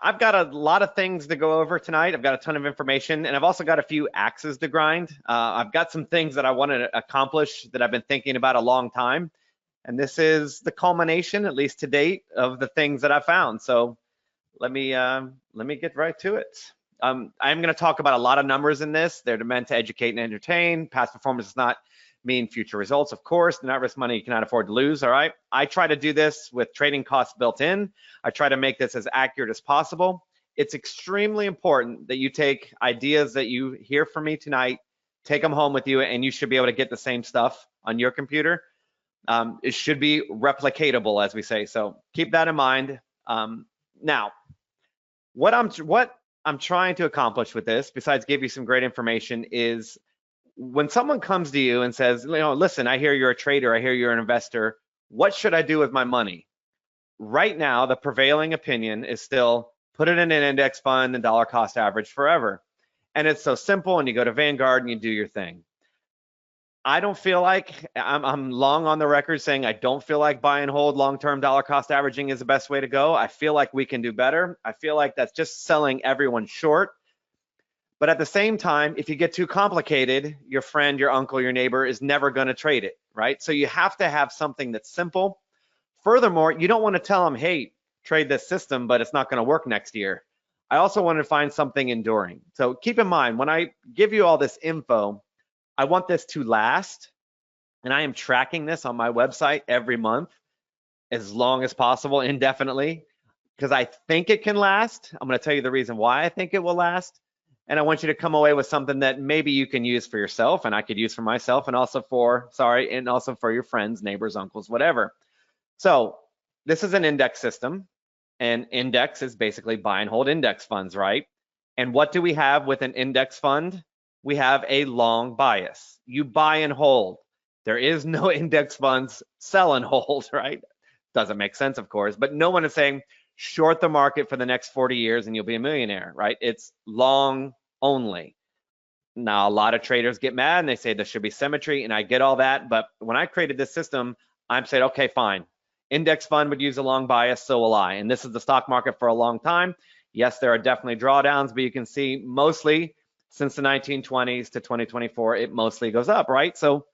I've got a lot of things to go over tonight. I've got a ton of information, and I've also got a few axes to grind. I've got some things that I want to accomplish that I've been thinking about a long time, and this is the culmination, at least to date, of the things that I found. So let me get right to it. I'm going to talk about a lot of numbers in this. They're meant to educate and entertain. Past performance does not mean future results, of course. Do not risk money you cannot afford to lose, all right? I try to do this with trading costs built in. I try to make this as accurate as possible. It's extremely important that you take ideas that you hear from me tonight, take them home with you, and you should be able to get the same stuff on your computer. It should be replicatable, as we say, so keep that in mind. Now, what I'm trying to accomplish with this, besides give you some great information, is when someone comes to you and says, listen, I hear you're a trader, I hear you're an investor, what should I do with my money? Right now, the prevailing opinion is still put it in an index fund and dollar cost average forever. And it's so simple, and you go to Vanguard and you do your thing. I don't feel like, I'm long on the record saying I don't feel like buy and hold long-term dollar cost averaging is the best way to go. I feel like we can do better. I feel like that's just selling everyone short. But at the same time, if you get too complicated, your friend, your uncle, your neighbor is never going to trade it, right? So you have to have something that's simple. Furthermore, you don't want to tell them, hey, trade this system, but it's not going to work next year. I also want to find something enduring. So keep in mind, when I give you all this info, I want this to last, and I am tracking this on my website every month as long as possible, indefinitely, because I think it can last. I'm going to tell you the reason why I think it will last. And I want you to come away with something that maybe you can use for yourself, and I could use for myself, and also for your friends, neighbors, uncles, whatever. So this is an index system, and index is basically buy and hold index funds, right? And what do we have with an index fund? We have a long bias. You buy and hold. There is no index funds sell and hold, right? Doesn't make sense, of course, but no one is saying short the market for the next 40 years and you'll be a millionaire, right? It's long only. Now, a lot of traders get mad and they say there should be symmetry, and I get all that, but when I created this system, I'm saying, okay, fine. Index fund would use a long bias, so will I. And this is the stock market for a long time. Yes, there are definitely drawdowns, but you can see mostly since the 1920s to 2024, it mostly goes up, right? So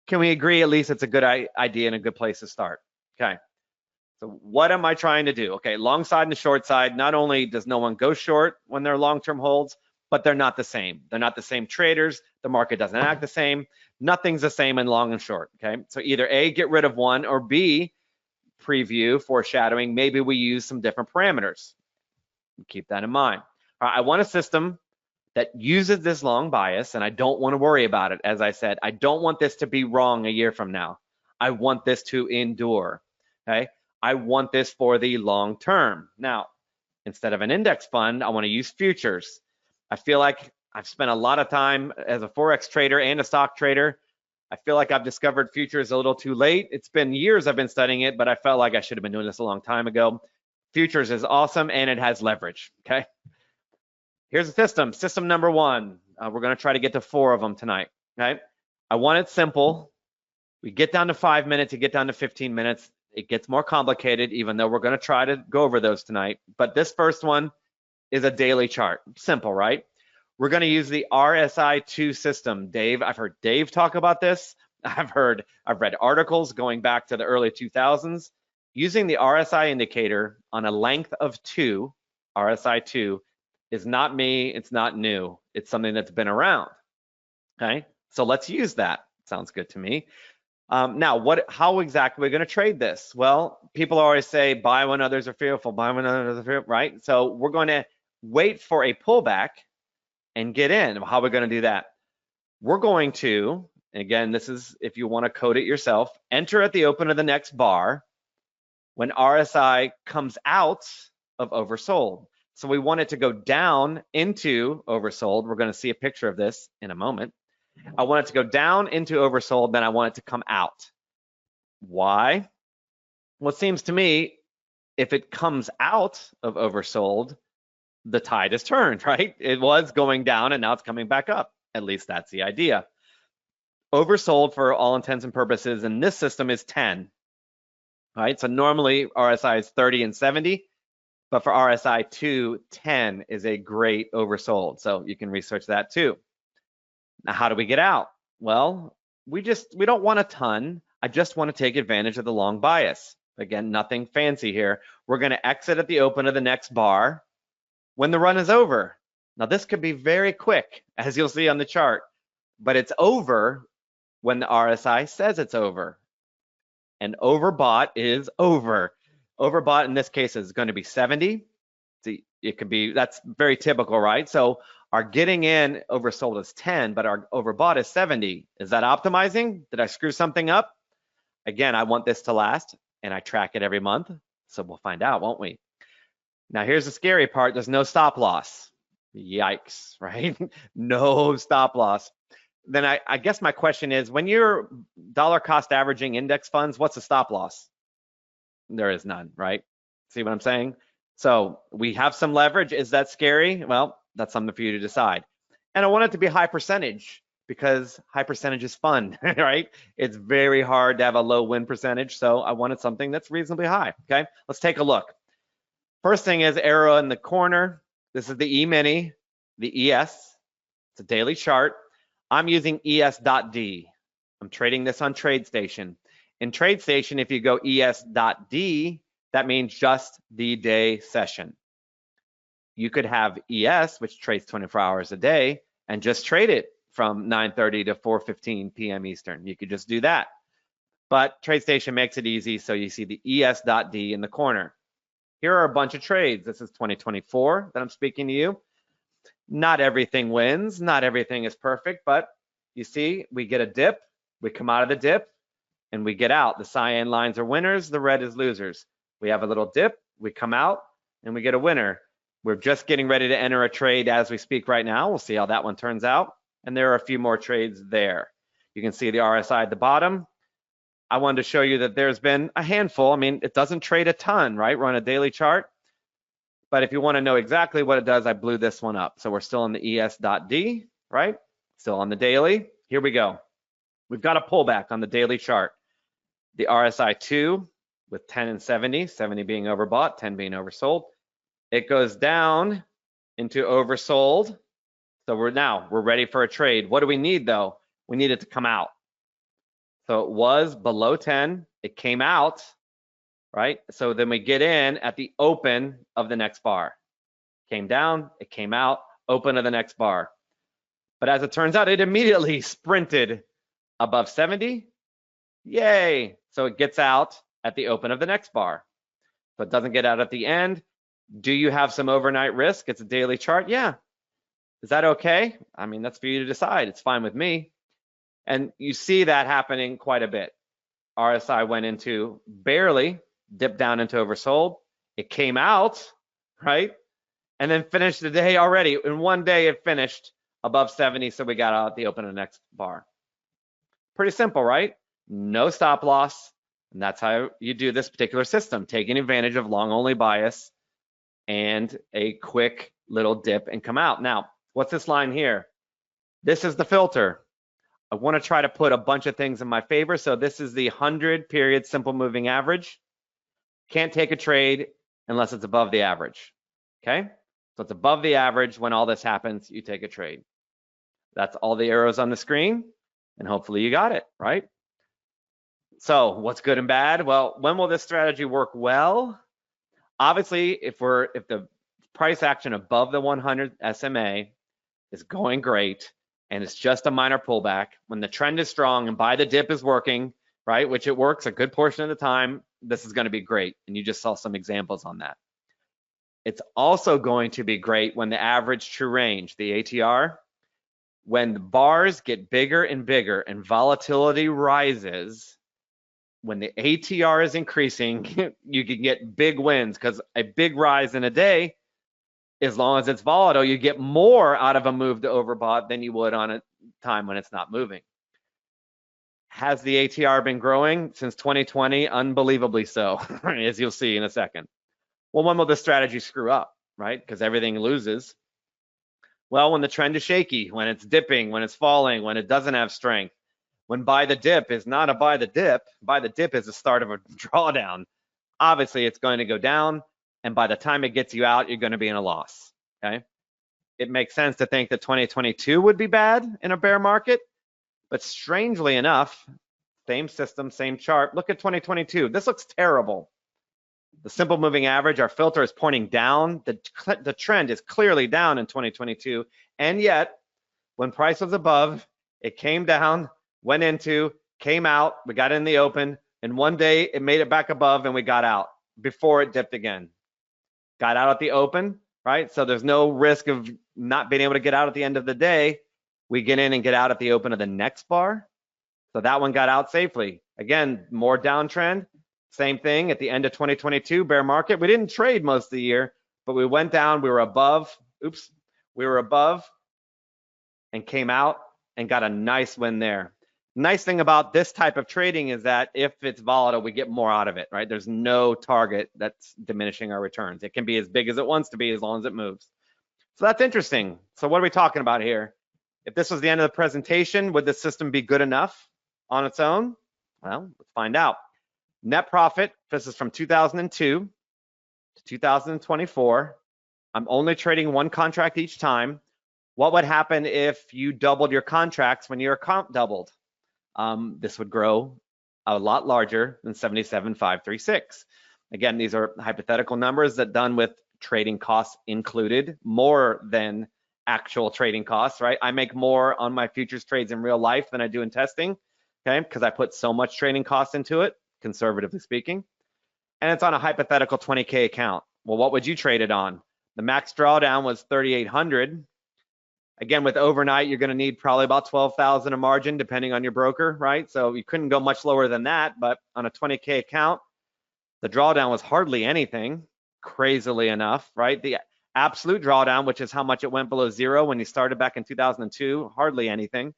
can we agree at least it's a good idea and a good place to start? Okay. So what am I trying to do? Okay, long side and the short side, not only does no one go short when they're long-term holds, but they're not the same. They're not the same traders. The market doesn't act the same. Nothing's the same in long and short, okay? So either A, get rid of one, or B, preview, foreshadowing, maybe we use some different parameters. Keep that in mind. All right, I want a system that uses this long bias, and I don't want to worry about it. As I said, I don't want this to be wrong a year from now. I want this to endure, okay? I want this for the long term. Now, instead of an index fund, I want to use futures. I feel like I've spent a lot of time as a Forex trader and a stock trader. I feel like I've discovered futures a little too late. It's been years I've been studying it, but I felt like I should have been doing this a long time ago. Futures is awesome, and it has leverage, okay? Here's the system. System number one. We're going to try to get to 4 of them tonight, okay? I want it simple. We get down to 5 minutes, you get down to 15 minutes. It gets more complicated, even though we're going to try to go over those tonight. But this first one is a daily chart. Simple, right? We're going to use the RSI2 system. Dave, I've heard Dave talk about this. I've read articles going back to the early 2000s. Using the RSI indicator on a length of 2, RSI2, is not me, it's not new. It's something that's been around, okay? So let's use that. Sounds good to me. Now, how exactly are we going to trade this? Well, people always say, buy when others are fearful, buy when others are fearful, right? So we're going to wait for a pullback and get in. How are we going to do that? We're going to, again, this is if you want to code it yourself, enter at the open of the next bar when RSI comes out of oversold. So we want it to go down into oversold. We're going to see a picture of this in a moment. I want it to go down into oversold, then I want it to come out. Why? Well, it seems to me if it comes out of oversold, the tide has turned, right? It was going down and now it's coming back up. At least that's the idea. Oversold for all intents and purposes in this system is 10, right? So normally RSI is 30 and 70. But for RSI 2, 10 is a great oversold. So you can research that too. Now, how do we get out? Well, we don't want a ton. I just want to take advantage of the long bias. Again, nothing fancy here. We're going to exit at the open of the next bar when the run is over. Now, this could be very quick, as you'll see on the chart, but it's over when the RSI says it's over. And overbought is over. Overbought in this case is going to be 70. See, it could be, that's very typical, right? So our getting in oversold is 10, but our overbought is 70. Is that optimizing? Did I screw something up? Again, I want this to last, and I track it every month. So we'll find out, won't we? Now, here's the scary part. There's no stop loss. Yikes, right? No stop loss. Then I guess my question is, when you're dollar cost averaging index funds, what's the stop loss? There is none, right? See what I'm saying? So we have some leverage. Is that scary? Well, that's something for you to decide. And I want it to be high percentage because high percentage is fun, right? It's very hard to have a low win percentage. So I wanted something that's reasonably high, okay? Let's take a look. First thing is arrow in the corner. This is the E-mini, the ES. It's a daily chart. I'm using ES.D. I'm trading this on TradeStation. In TradeStation, if you go ES.D, that means just the day session. You could have ES, which trades 24 hours a day, and just trade it from 9:30 to 4:15 p.m. Eastern. You could just do that. But TradeStation makes it easy, so you see the ES.D in the corner. Here are a bunch of trades. This is 2024 that I'm speaking to you. Not everything wins, not everything is perfect, but you see, we get a dip, we come out of the dip, and we get out. The cyan lines are winners, the red is losers. We have a little dip, we come out, and we get a winner. We're just getting ready to enter a trade as we speak right now. We'll see how that one turns out. And there are a few more trades there. You can see the RSI at the bottom. I wanted to show you that there's been a handful. I mean, it doesn't trade a ton, right? We're on a daily chart. But if you want to know exactly what it does, I blew this one up. So we're still on the ES.D, right? Still on the daily. Here we go. We've got a pullback on the daily chart. The RSI 2 with 10 and 70, 70 being overbought, 10 being oversold. It goes down into oversold. So we're ready for a trade. What do we need though? We need it to come out. So it was below 10. It came out. Right? So then we get in at the open of the next bar. Came down, it came out, open of the next bar. But as it turns out, it immediately sprinted above 70. Yay! So it gets out at the open of the next bar. So it doesn't get out at the end. Do you have some overnight risk? It's a daily chart. Yeah. Is that okay? I mean, that's for you to decide. It's fine with me. And you see that happening quite a bit. RSI went into barely, dipped down into oversold. It came out, right? And then finished the day already. In one day, it finished above 70, so we got out at the open of the next bar. Pretty simple, right? No stop loss. And that's how you do this particular system, taking advantage of long-only bias and a quick little dip and come out. Now, what's this line here? This is the filter. I want to try to put a bunch of things in my favor. So this is the 100-period simple moving average. Can't take a trade unless it's above the average, okay? So it's above the average. When all this happens, you take a trade. That's all the arrows on the screen, and hopefully you got it, right? So what's good and bad? Well, when will this strategy work well? Obviously, if the price action above the 100 SMA is going great, and it's just a minor pullback, when the trend is strong and buy the dip is working, right, which it works a good portion of the time, this is going to be great. And you just saw some examples on that. It's also going to be great when the average true range, the ATR, when the bars get bigger and bigger and volatility rises, when the ATR is increasing, you can get big wins because a big rise in a day, as long as it's volatile, you get more out of a move to overbought than you would on a time when it's not moving. Has the ATR been growing since 2020? Unbelievably so, as you'll see in a second. Well, when will this strategy screw up, right? Because everything loses. Well, when the trend is shaky, when it's dipping, when it's falling, when it doesn't have strength, when buy the dip is not a buy the dip is the start of a drawdown. Obviously, it's going to go down. and by the time it gets you out, you're going to be in a loss, okay? It makes sense to think that 2022 would be bad in a bear market, but strangely enough, same system, same chart. Look at 2022. This looks terrible. The simple moving average, our filter is pointing down. The trend is clearly down in 2022. And yet, when price was above, it came down, went into, came out, we got in the open, and one day it made it back above and we got out before it dipped again. Got out at the open, right? So there's no risk of not being able to get out at the end of the day. We get in and get out at the open of the next bar. So that one got out safely. Again, more downtrend. Same thing at the end of 2022, bear market. We didn't trade most of the year, but we went down. We were above. Oops. We were above and came out and got a nice win there. Nice thing about this type of trading is that if it's volatile, we get more out of it, right? There's no target that's diminishing our returns. It can be as big as it wants to be as long as it moves. So that's interesting. So what are we talking about here? If this was the end of the presentation, would the system be good enough on its own? Well, let's find out. Net profit, this is from 2002 to 2024. I'm only trading one contract each time. What would happen if you doubled your contracts when your comp doubled? This would grow a lot larger than 77,536. Again, these are hypothetical numbers that done with trading costs included, more than actual trading costs, right? I make more on my futures trades in real life than I do in testing, okay? Because I put so much trading costs into it, conservatively speaking. And it's on a hypothetical 20K account. Well, what would you trade it on? The max drawdown was 3,800. Again, with overnight, you're going to need probably about 12,000 a margin, depending on your broker, right? So you couldn't go much lower than that, but on a 20K account, the drawdown was hardly anything, crazily enough, right? The absolute drawdown, which is how much it went below zero when you started back in 2002, hardly anything.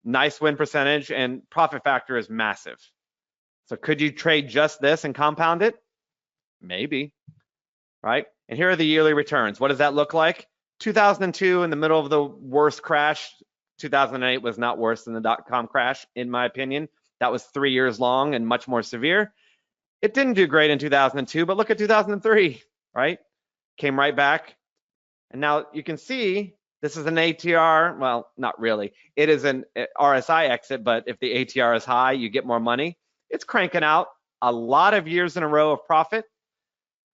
Nice win percentage, and profit factor is massive. So could you trade just this and compound it? Maybe, right? And here are the yearly returns. What does that look like? 2002, in the middle of the worst crash. 2008 was not worse than the dot-com crash, in my opinion. That was 3 years long and much more severe. It didn't do great in 2002, but look at 2003, right? Came right back. And now you can see this is an ATR. Well, not really. It is an RSI exit, but if the ATR is high, you get more money. It's cranking out a lot of years in a row of profit.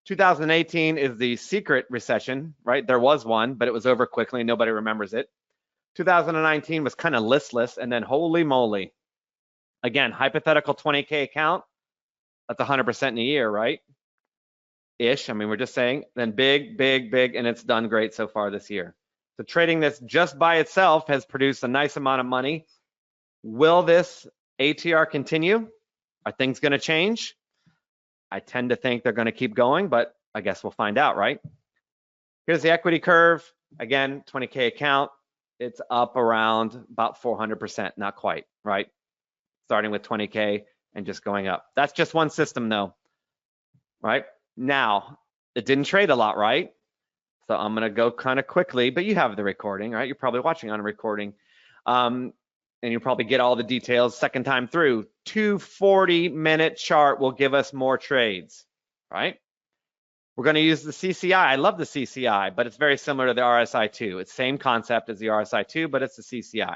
2018 is the secret recession, right? There was one, but it was over quickly. Nobody remembers it. 2019 was kind of listless, and then holy moly. Again, hypothetical 20K account, that's 100% in a year, right? Ish, I mean, we're just saying. Then big, big, big, and it's done great so far this year. So trading this just by itself has produced a nice amount of money. Will this ATR continue? Are things going to change? I tend to think they're going to keep going, but I guess we'll find out, right? Here's the equity curve. Again, 20K account. It's up around about 400%, not quite, right? Starting with 20K and just going up. That's just one system though, right? Now, it didn't trade a lot, right? So I'm going to go kind of quickly, but you have the recording, right? You're probably watching on a recording. And you'll probably get all the details second time through. 240-minute chart will give us more trades, right? We're going to use the CCI. I love the CCI, but it's very similar to the RSI2. It's the same concept as the RSI2, but it's the CCI.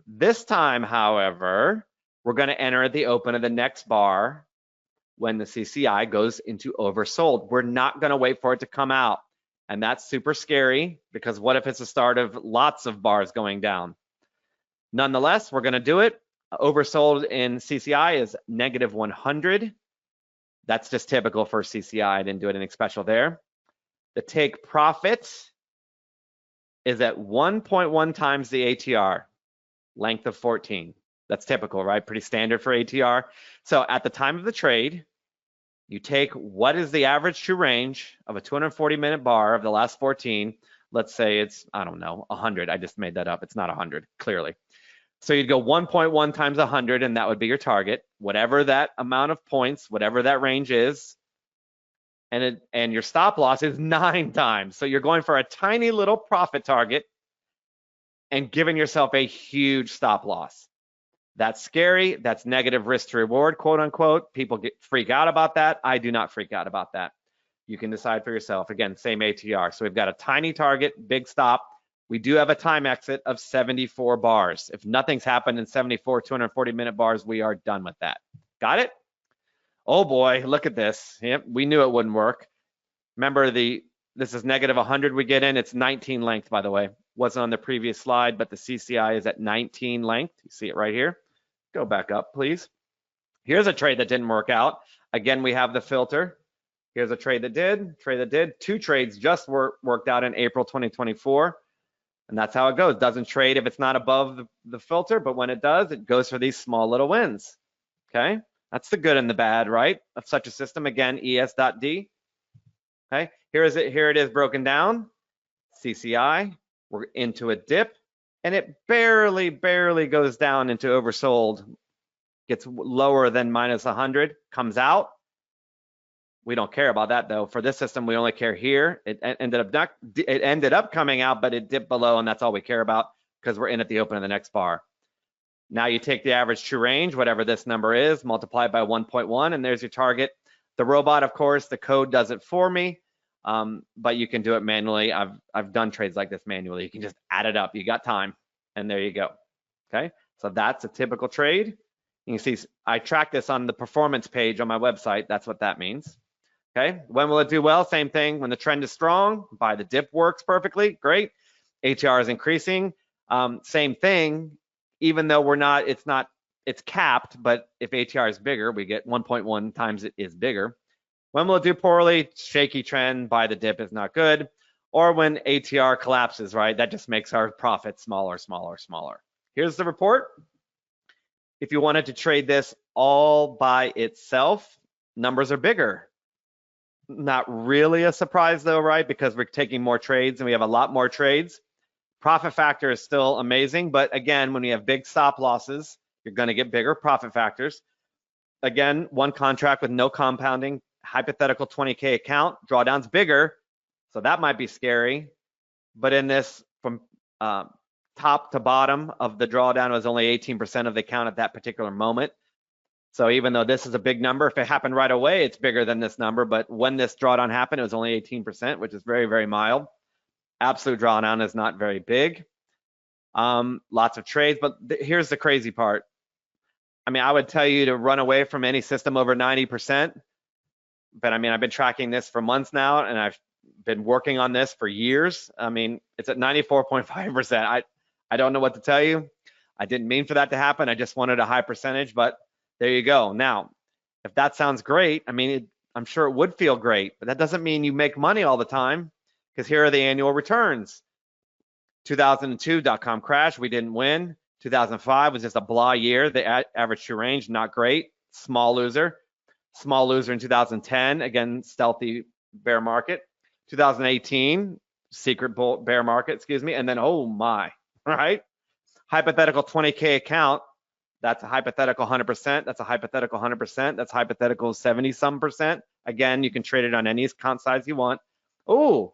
This time, however, we're going to enter at the open of the next bar when the CCI goes into oversold. We're not going to wait for it to come out. And that's super scary because what if it's the start of lots of bars going down? Nonetheless, we're going to do it. Oversold in CCI is -100. That's just typical for CCI. I didn't do anything special there. The take profit is at 1.1 times the ATR, length of 14. That's typical, right? Pretty standard for ATR. So at the time of the trade, you take what is the average true range of a 240-minute bar of the last 14. Let's say it's, I don't know, 100. I just made that up. It's not 100, clearly. So you'd go 1.1 times 100, and that would be your target, whatever that amount of points, whatever that range is. And your stop loss is 9 times. So you're going for a tiny little profit target and giving yourself a huge stop loss. That's scary. That's negative risk to reward, quote unquote. People freak out about that. I do not freak out about that. You can decide for yourself. Again, same ATR. So we've got a tiny target, big stop. We do have a time exit of 74 bars. If nothing's happened in 74 240-minute bars, we are done with that. Got it? Oh boy, look at this. Yep, we knew it wouldn't work. Remember, this is negative 100 we get in. It's 19 length, by the way. Wasn't on the previous slide, but the CCI is at 19 length. You see it right here. Go back up, please. Here's a trade that didn't work out. Again, we have the filter. Here's a trade that did. Two trades just worked out in April 2024. And that's how it goes. Doesn't trade if it's not above the filter, but when it does, it goes for these small little wins. Okay, that's the good and the bad, right, of such a system. Again, ES.D. Okay, here it is broken down. CCI, we're into a dip, and it barely goes down into oversold. Gets lower than minus 100, comes out. We don't care about that though. For this system, we only care here. It ended up coming out, but it dipped below, and that's all we care about because we're in at the open of the next bar. Now you take the average true range, whatever this number is, multiply by 1.1, and there's your target. The robot, of course, the code does it for me, but you can do it manually. I've done trades like this manually. You can just add it up. You got time, and there you go. Okay, so that's a typical trade. You can see I track this on the performance page on my website. That's what that means. Okay, when will it do well? Same thing. When the trend is strong, buy the dip works perfectly. Great. ATR is increasing. Same thing. Even though it's capped, but if ATR is bigger, we get 1.1 times it is bigger. When will it do poorly? Shaky trend, buy the dip is not good. Or when ATR collapses, right? That just makes our profit smaller. Here's the report. If you wanted to trade this all by itself, numbers are bigger. Not really a surprise though, right? Because we're taking more trades and we have a lot more trades. Profit factor is still amazing, but again, when you have big stop losses, you're going to get bigger profit factors. Again, one contract with no compounding, hypothetical 20K account, drawdown's bigger, so that might be scary. But in this, from top to bottom of the drawdown was only 18% of the account at that particular moment. So even though this is a big number, if it happened right away, it's bigger than this number. But when this drawdown happened, it was only 18%, which is very mild. Absolute drawdown is not very big. Lots of trades, but here's the crazy part. I mean, I would tell you to run away from any system over 90%. But I mean, I've been tracking this for months now, and I've been working on this for years. I mean, it's at 94.5%. I don't know what to tell you. I didn't mean for that to happen. I just wanted a high percentage, but there you go. Now, if that sounds great, I mean, I'm sure it would feel great, but that doesn't mean you make money all the time, because here are the annual returns. 2002 dot-com crash, we didn't win. 2005 was just a blah year. The average true range, not great. Small loser. Small loser in 2010, again, stealthy bear market. 2018, secret bull bear market, excuse me, and then, oh my, right? Hypothetical 20K account, that's a hypothetical 100%, that's a hypothetical 100%, that's hypothetical 70-some%. Again, you can trade it on any account size you want. Oh,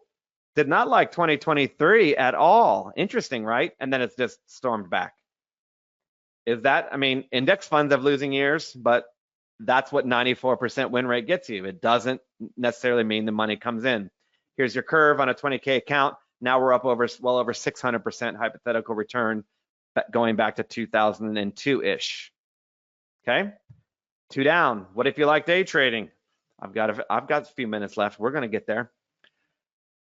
did not like 2023 at all. Interesting, right? And then it's just stormed back. Is that, I mean, index funds have losing years, but that's what 94% win rate gets you. It doesn't necessarily mean the money comes in. Here's your curve on a 20K account. Now we're up over, well over 600% hypothetical return going back to 2002-ish. Okay, 2 down. What if you like day trading? I've got a few minutes left. We're going to get there.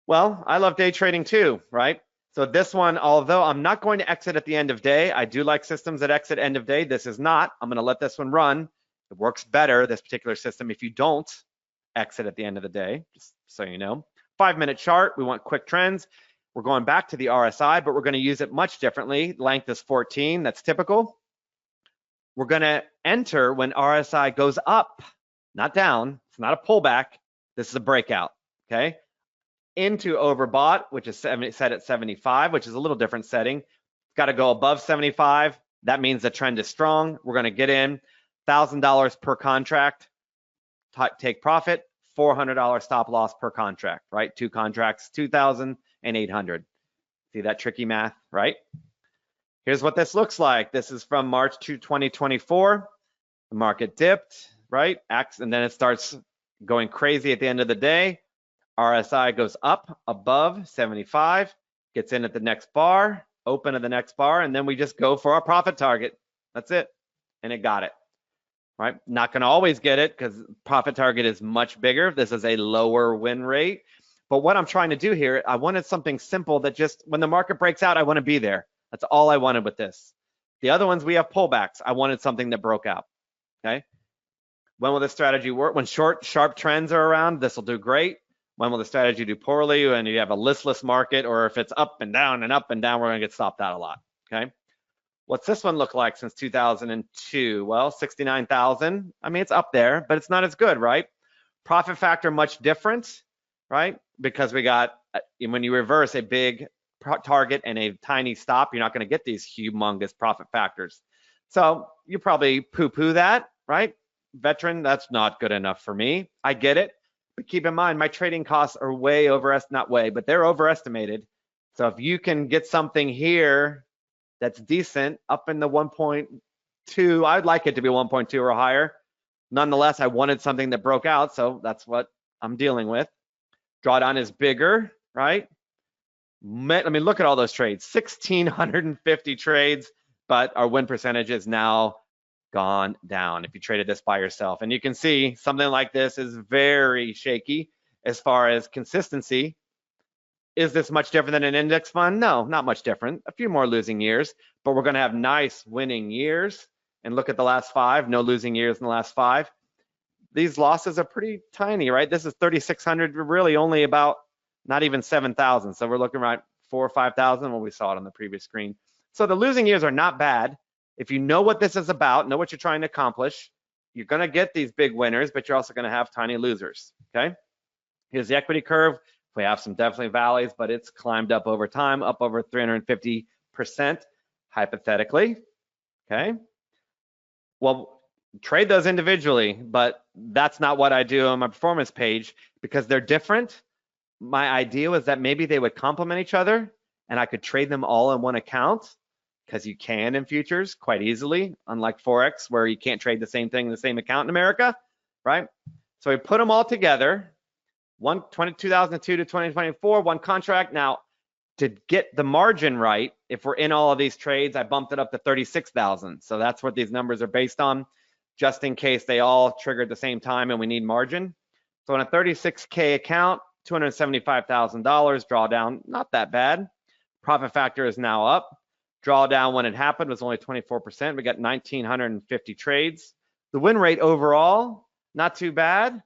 Well, I love day trading too, right? So this one, although I'm not going to exit at the end of day, I do like systems that exit end of day. This is not. I'm going to let this one run. It works better, this particular system, if you don't exit at the end of the day, just so you know. 5-minute chart, we want quick trends. We're going back to the RSI, but we're going to use it much differently. Length is 14, that's typical. We're going to enter when RSI goes up, not down. It's not a pullback. This is a breakout, okay? Into overbought, which is set at 75, which is a little different setting. Got to go above 75. That means the trend is strong. We're going to get in. $1,000 per contract, take profit, $400 stop loss per contract, right? 2 contracts, 2,800. See that tricky math, right? Here's what this looks like. This is from March to 2024. The market dipped, right? And then it starts going crazy at the end of the day. RSI goes up above 75, gets in at the next bar, open at the next bar, and then we just go for our profit target. That's it. And it got it, right? Not going to always get it because profit target is much bigger. This is a lower win rate. But what I'm trying to do here, I wanted something simple that just when the market breaks out, I want to be there. That's all I wanted with this. The other ones, we have pullbacks. I wanted something that broke out, okay? When will this strategy work? When short, sharp trends are around, this will do great. When will the strategy do poorly? When you have a listless market, or if it's up and down and up and down, we're gonna get stopped out a lot, okay? What's this one look like since 2002? Well, 69,000. I mean, it's up there, but it's not as good, right? Profit factor much different, right? Because we got, when you reverse a big target and a tiny stop, you're not gonna get these humongous profit factors. So you probably poo-poo that, right? Veteran, that's not good enough for me. I get it. But keep in mind, my trading costs are way not way, but they're overestimated. So if you can get something here that's decent up in the 1.2, I'd like it to be 1.2 or higher. Nonetheless, I wanted something that broke out, so that's what I'm dealing with. Drawdown is bigger, right? I mean, look at all those trades, 1,650 trades, but our win percentage is now gone down if you traded this by yourself. And you can see something like this is very shaky as far as consistency. Is this much different than an index fund? No, not much different. A few more losing years, but we're going to have nice winning years. And look at the last 5, no losing years in the last 5. These losses are pretty tiny, right? This is 3,600, really only about not even 7,000. So we're looking right 4,000 or 5,000 when we saw it on the previous screen. So the losing years are not bad. If you know what this is about, know what you're trying to accomplish, you're going to get these big winners, but you're also going to have tiny losers, okay? Here's the equity curve. We have some definitely valleys, but it's climbed up over time, up over 350%, hypothetically, okay? Well, trade those individually, but that's not what I do on my performance page because they're different. My idea was that maybe they would complement each other and I could trade them all in one account, because you can in futures quite easily, unlike Forex, where you can't trade the same thing in the same account in America, right? So we put them all together, 2002 to 2024, one contract. Now, to get the margin right, if we're in all of these trades, I bumped it up to 36,000. So that's what these numbers are based on, just in case they all trigger at the same time and we need margin. So on a 36K account, $275,000 drawdown, not that bad. Profit factor is now up. Drawdown when it happened was only 24%. We got 1,950 trades. The win rate overall, not too bad.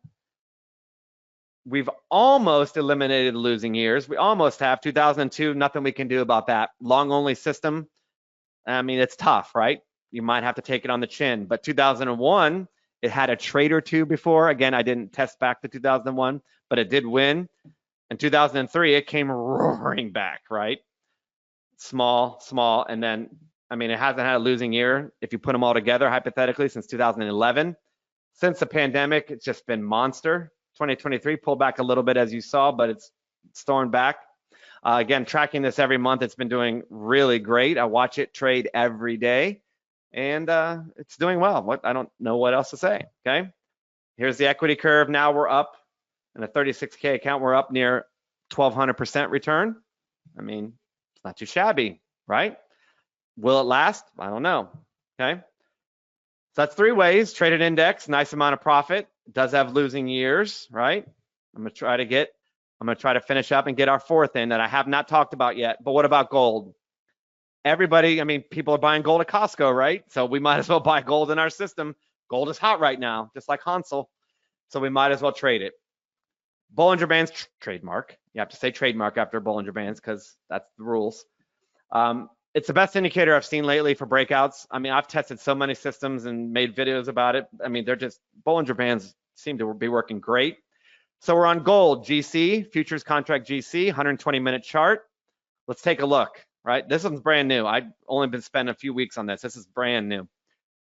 We've almost eliminated the losing years. We almost have. 2002, nothing we can do about that. Long only system, I mean, it's tough, right? You might have to take it on the chin. But 2001, it had a trade or two before. Again, I didn't test back to 2001, but it did win. In 2003, it came roaring back, right? Small, and then, I mean, it hasn't had a losing year if you put them all together, hypothetically, since 2011. Since the pandemic, it's just been monster. 2023 pulled back a little bit, as you saw, but it's stormed back. Again, tracking this every month, it's been doing really great. I watch it trade every day, and it's doing well. I don't know what else to say, okay? Here's the equity curve. Now we're up in a 36K account. We're up near 1,200% return. I mean, it's not too shabby, right? Will it last? I don't know, okay? So that's 3 ways. Traded index, nice amount of profit. It does have losing years, right? I'm gonna try to finish up and get our 4th in that I have not talked about yet. But what about gold? Everybody, I mean, people are buying gold at Costco, right? So we might as well buy gold in our system. Gold is hot right now, just like Hansel. So we might as well trade it. Bollinger Bands, trademark. You have to say trademark after Bollinger Bands because that's the rules. It's the best indicator I've seen lately for breakouts. I mean, I've tested so many systems and made videos about it. I mean, they're just, Bollinger Bands seem to be working great. So we're on gold, GC, futures contract GC, 120-minute chart. Let's take a look, right? This one's brand new. I've only been spending a few weeks on this. This is brand new.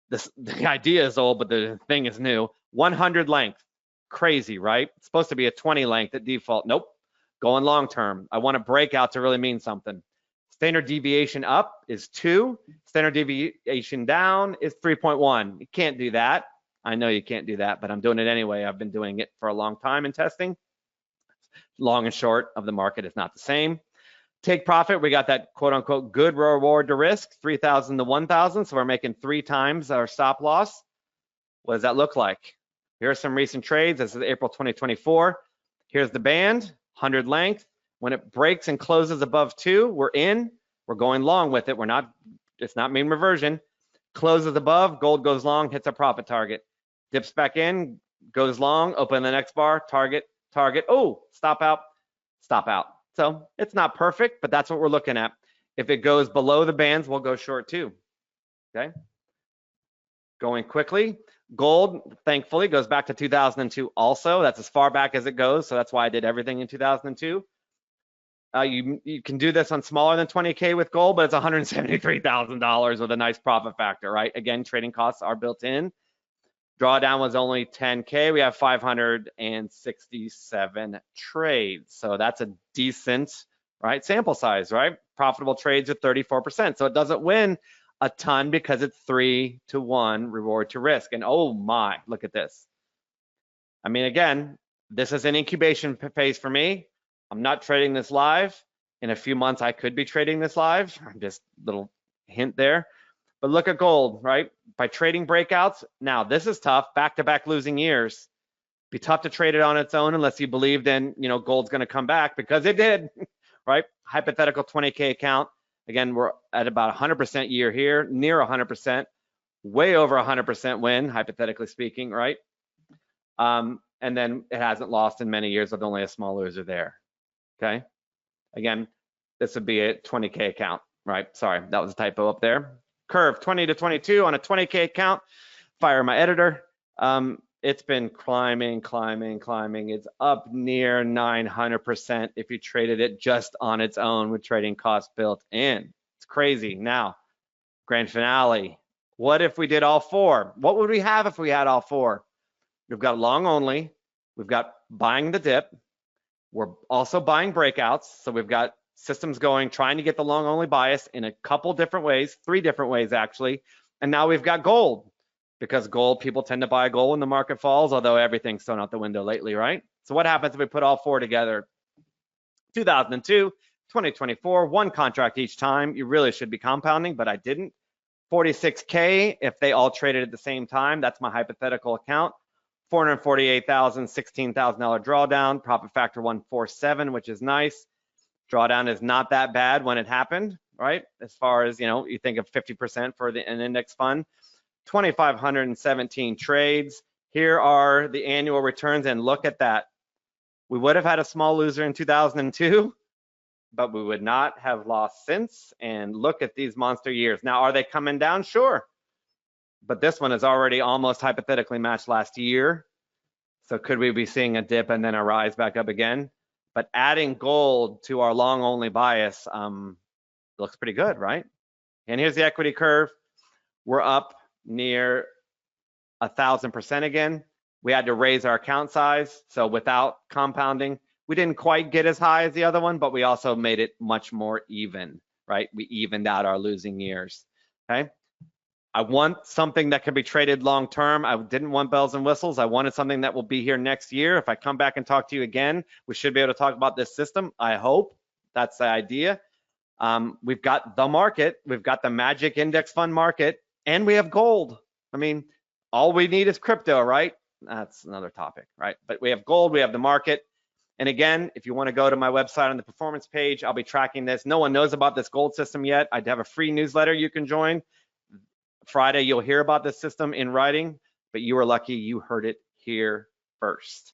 The idea is old, but the thing is new. 100 length, crazy, right? It's supposed to be a 20 length at default. Nope, going long term. I want a breakout to really mean something. Standard deviation up is 2. Standard deviation down is 3.1. You can't do that. I know you can't do that, but I'm doing it anyway. I've been doing it for a long time in testing. long and short of the market is not the same. Take profit, we got that quote unquote good reward to risk, 3,000 to 1,000. So we're making 3 times our stop loss. What does that look like? Here are some recent trades. This is April 2024. Here's the band, 100 length. When it breaks and closes above 2, we're in. We're going long with it. It's not mean reversion. Closes above, gold goes long, hits a profit target. Dips back in, goes long, open the next bar, target, target. Oh, stop out, stop out. So it's not perfect, but that's what we're looking at. If it goes below the bands, we'll go short too. Okay. Going quickly. Gold, thankfully, goes back to 2002 also. That's as far back as it goes. So that's why I did everything in 2002. You can do this on smaller than 20K with gold, but it's $173,000 with a nice profit factor, right? Again, trading costs are built in. Drawdown was only 10K. We have 567 trades. So that's a decent, right, sample size, right? Profitable trades at 34%. So it doesn't win a ton because it's 3-to-1 reward to risk. And oh my, look at this. I mean, again, this is an incubation phase for me. I'm not trading this live. In a few months, I could be trading this live. Just a little hint there. But look at gold, right? By trading breakouts, now this is tough. Back-to-back losing years. Be tough to trade it on its own unless you believed in, gold's going to come back, because it did, right? Hypothetical 20K account. Again, we're at about 100% year here, near 100%, way over 100% win, hypothetically speaking, right? And then it hasn't lost in many years with only a small loser there, okay? Again, this would be a 20K account, right? Sorry, that was a typo up there. Curve 20 to 22 on a 20K account. Fire my editor. It's been climbing. It's up near 900% if you traded it just on its own with trading costs built in. It's crazy. Now, grand finale. What if we did all 4? What would we have if we had all 4? We've got long only. We've got buying the dip. We're also buying breakouts. So we've got systems going, trying to get the long only bias in a couple different ways, 3 different ways actually. And now we've got gold, because gold, people tend to buy gold when the market falls, although everything's thrown out the window lately, right? So what happens if we put all 4 together? 2002, 2024, 1 contract each time. You really should be compounding, but I didn't. 46K if they all traded at the same time. That's my hypothetical account. 448,000, $16,000 drawdown, profit factor 147, which is nice. Drawdown is not that bad when it happened, right? As far as, you think of 50% for an index fund. 2,517 trades. Here are the annual returns, and look at that. We would have had a small loser in 2002, but we would not have lost since. And look at these monster years. Now, are they coming down? Sure. But this one is already almost hypothetically matched last year. So could we be seeing a dip and then a rise back up again? But adding gold to our long only bias looks pretty good, right? And here's the equity curve. We're up near 1,000% again. We had to raise our account size. So without compounding, we didn't quite get as high as the other one, but we also made it much more even, right? We evened out our losing years, okay? I want something that can be traded long term. I didn't want bells and whistles. I wanted something that will be here next year. If I come back and talk to you again, we should be able to talk about this system. I hope that's the idea. We've got the market. We've got the magic index fund market, and we have gold. I mean, all we need is crypto, right? That's another topic, right? But we have gold, we have the market. And again, if you want to go to my website on the performance page, I'll be tracking this. No one knows about this gold system yet. I have a free newsletter you can join. Friday, you'll hear about this system in writing, but you were lucky you heard it here first.